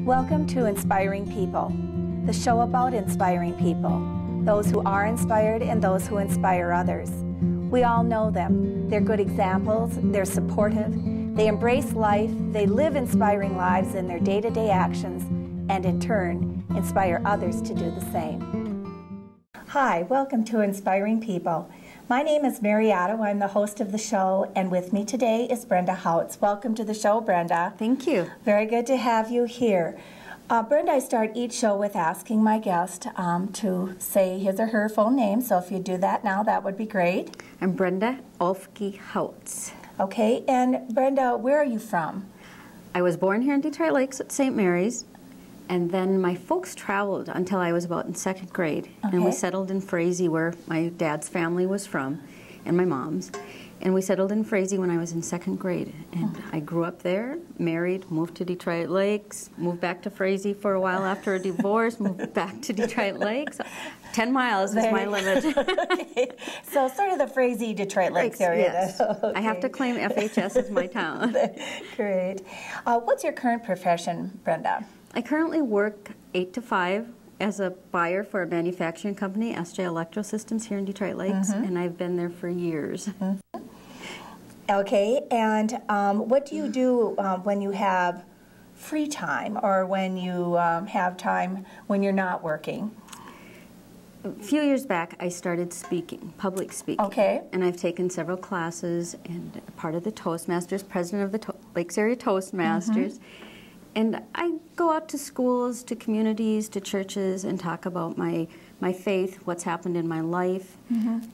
Welcome to Inspiring People, the show about inspiring people, those who are inspired and those who inspire others. We all know them. They're good examples, they're supportive, they embrace life, they live inspiring lives in their day-to-day actions, and in turn, inspire others to do the same. Hi, welcome to Inspiring People. My name is Mary Otto. I'm the host of the show, and with me today is Brenda Houts. Welcome to the show, Brenda. Thank you. Very good to have you here. Brenda, I start each show with asking my guest to say his or her full name, so if you do that now, that would be great. I'm Brenda Olfke Houts. Okay, and Brenda, where are you from? I was born here in Detroit Lakes at St. Mary's, and then my folks traveled until I was about in second grade, and we settled in Frazee, where my dad's family was from, and my mom's. And we settled in Frazee when I was in second grade, and I grew up there, married, moved to Detroit Lakes, moved back to Frazee for a while after a divorce, moved back to Detroit Lakes. 10 miles is my limit. Okay. So sort of the Frazee, Detroit Lakes area. Yes. Okay. I have to claim FHS as my town. Great. What's your current profession, Brenda? I currently work 8 to 5 as a buyer for a manufacturing company, SJ Electro Systems, here in Detroit Lakes, and I've been there for years. Okay, and what do you do when you have free time or when you have time when you're not working? A few years back, I started speaking, public speaking. Okay. And I've taken several classes and part of the Toastmasters, president of the Lakes Area Toastmasters. And I go out to schools, to communities, to churches, and talk about my faith, what's happened in my life,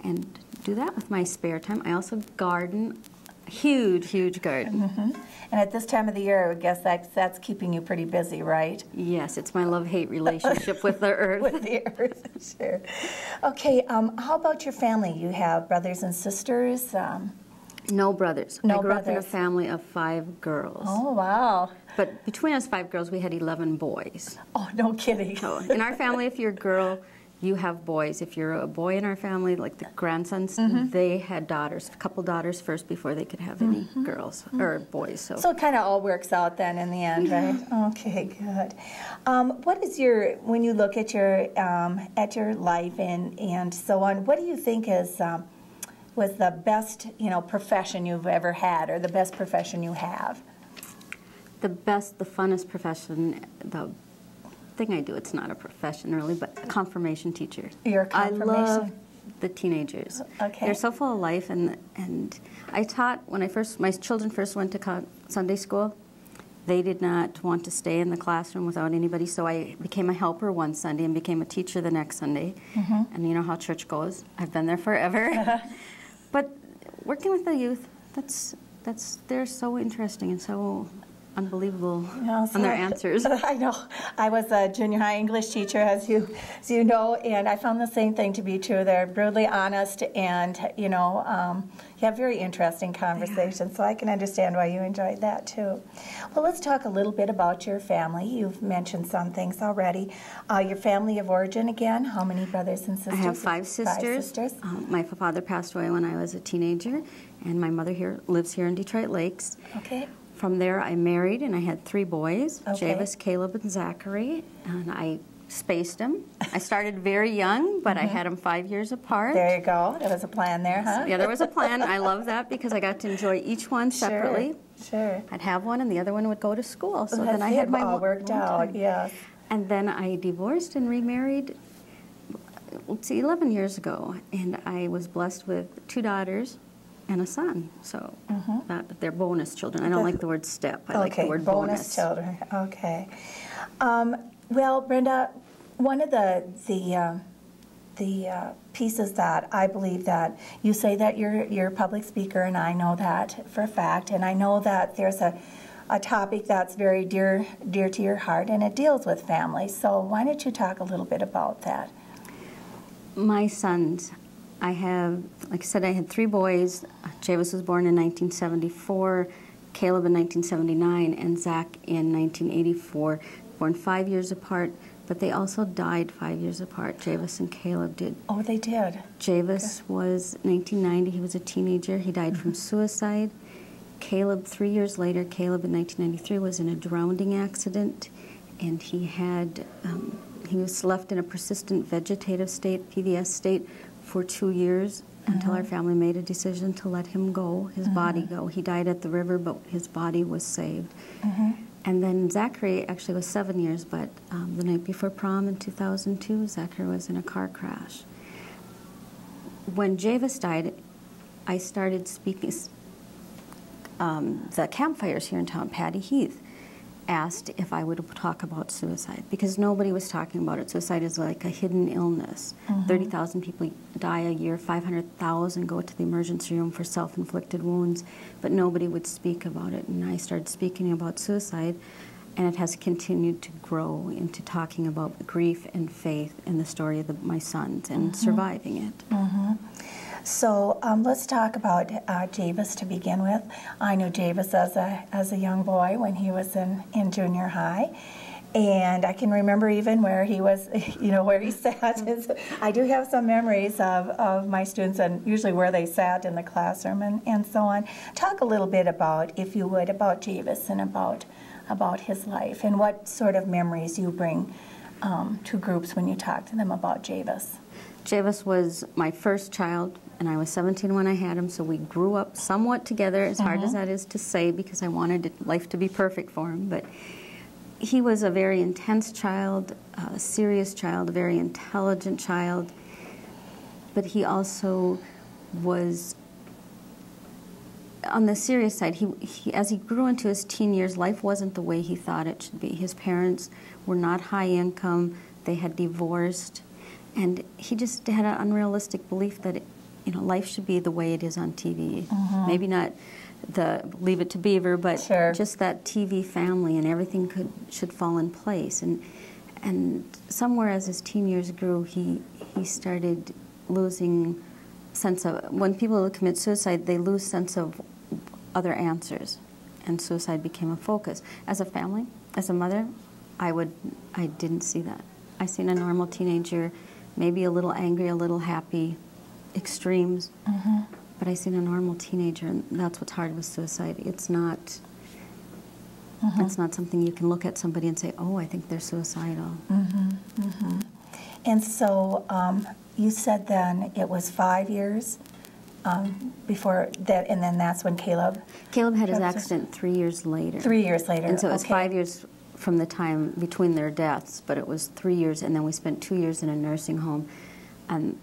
and do that with my spare time. I also garden, huge garden. And at this time of the year, I would guess that's keeping you pretty busy, right? Yes, it's my love-hate relationship with the earth. With the earth, sure. Okay, how about your family? You have brothers and sisters? No brothers. No I grew up in a brothers. family of 5 girls. Oh, wow. But between us 5 girls, we had 11 boys. Oh, no kidding. So in our family, if you're a girl, you have boys. If you're a boy in our family, like the grandsons, they had daughters, a couple daughters first before they could have any girls or boys. So it kind of all works out then in the end, right? Okay, good. What is when you look at your life and so on, what do you think was the best, profession you've ever had, or the best profession you have? The funnest profession, the thing I do, it's not a profession really, but a confirmation teacher. You're a confirmation? I love the teenagers. Okay. They're so full of life, and I taught, when my children first went to Sunday school, they did not want to stay in the classroom without anybody, so I became a helper one Sunday and became a teacher the next Sunday. And you know how church goes. I've been there forever. But working with the youth, they're so interesting and so unbelievable on their answers. I know. I was a junior high English teacher, as you know, and I found the same thing to be true. They're brutally honest, and you have very interesting conversations. So I can understand why you enjoyed that too. Well, let's talk a little bit about your family. You've mentioned some things already. Your family of origin again. How many brothers and sisters? I have 5 sisters. 5 sisters. My father passed away when I was a teenager, and my mother lives here in Detroit Lakes. Okay. From there, I married, and I had 3 boys, Okay. Javis, Caleb, and Zachary, and I spaced them. I started very young, but I had them 5 years apart. There you go. There was a plan there, huh? Yeah, there was a plan. I love that because I got to enjoy each one separately. Sure. I'd have one, and the other one would go to school. So Well, then I had my all worked out, yes. And then I divorced and remarried, 11 years ago, and I was blessed with 2 daughters and a son, so they're bonus children. I don't like the word step. I like the word bonus. Children. Okay. Well, Brenda, one of the pieces that I believe that you say that you're a public speaker, and I know that for a fact, and I know that there's a topic that's very dear to your heart, and it deals with family. So why don't you talk a little bit about that? My sons. I have, like I said, I had 3 boys. Javis was born in 1974, Caleb in 1979, and Zach in 1984. Born 5 years apart, but they also died 5 years apart. Javis and Caleb did. Oh, they did? Javis was 1990. He was a teenager. He died from suicide. Caleb, 3 years later, Caleb in 1993 was in a drowning accident, and he was left in a persistent vegetative state, PVS state, for 2 years until our family made a decision to let him go, his body go. He died at the river, but his body was saved. And then Zachary actually was 7 years, but the night before prom in 2002, Zachary was in a car crash. When Javis died, I started speaking. The campfires here in town, Patty Heath, asked if I would talk about suicide, because nobody was talking about it. Suicide is like a hidden illness. 30,000 people die a year, 500,000 go to the emergency room for self-inflicted wounds, but nobody would speak about it. And I started speaking about suicide, and it has continued to grow into talking about grief and faith and the story of my sons and surviving it. So let's talk about Javis to begin with. I knew Javis as a young boy when he was in junior high, and I can remember even where he was, you know, where he sat. I do have some memories of my students and usually where they sat in the classroom and so on. Talk a little bit about, if you would, about Javis and about his life and what sort of memories you bring to groups when you talk to them about Javis. Javis was my first child, and I was 17 when I had him, so we grew up somewhat together, as hard as that is to say, because I wanted life to be perfect for him. But he was a very intense child, a serious child, a very intelligent child, but he also was, on the serious side, as he grew into his teen years, life wasn't the way he thought it should be. His parents were not high income, they had divorced, and he just had an unrealistic belief that, you know, life should be the way it is on TV. Maybe not the Leave It to Beaver, but just that TV family, and everything should fall in place. And somewhere as his teen years grew, he started losing sense of, when people commit suicide, they lose sense of other answers, and suicide became a focus. As a family, as a mother, I didn't see that. I seen a normal teenager, maybe a little angry, a little happy, extremes, but I seen a normal teenager, and that's what's hard with suicide. It's not something you can look at somebody and say, oh, I think they're suicidal. And so you said then it was 5 years before that, and then that's when Caleb had his accident 3 years later. 3 years later. And so it was 5 years from the time between their deaths, but it was 3 years, and then we spent 2 years in a nursing home, and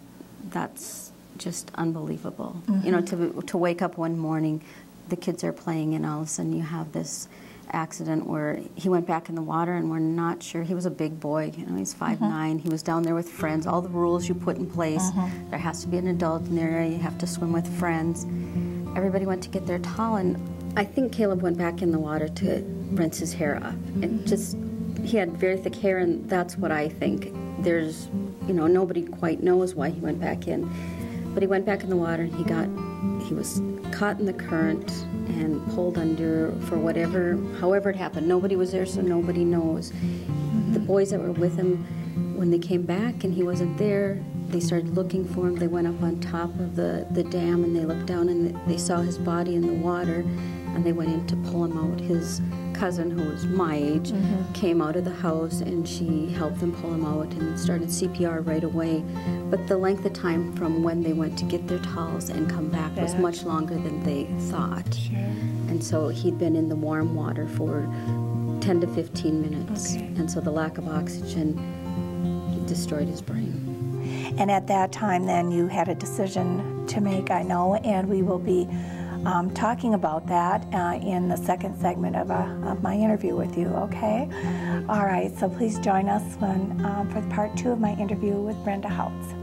that's just unbelievable. You know, to wake up one morning, the kids are playing, and all of a sudden you have this accident where he went back in the water, and we're not sure. He was a big boy, you know, he's 5'9". He was down there with friends. All the rules you put in place. There has to be an adult in there. You have to swim with friends. Everybody went to get their towel, and I think Caleb went back in the water to rinse his hair off. He had very thick hair, and that's what I think. There's, you know, nobody quite knows why he went back in. But he went back in the water, and he was caught in the current and pulled under for however it happened. Nobody was there, so nobody knows. The boys that were with him, when they came back and he wasn't there, they started looking for him. They went up on top of the dam, and they looked down, and they saw his body in the water, and they went in to pull him out. His cousin, who was my age, came out of the house, and she helped them pull him out and started CPR right away. But the length of time from when they went to get their towels and come back was much longer than they thought. And so he'd been in the warm water for 10 to 15 minutes. And so the lack of oxygen destroyed his brain. And at that time, then, you had a decision to make, I know, and we will be talking about that in the second segment of my interview with you, okay? All right, so please join us for part 2 of my interview with Brenda Houts.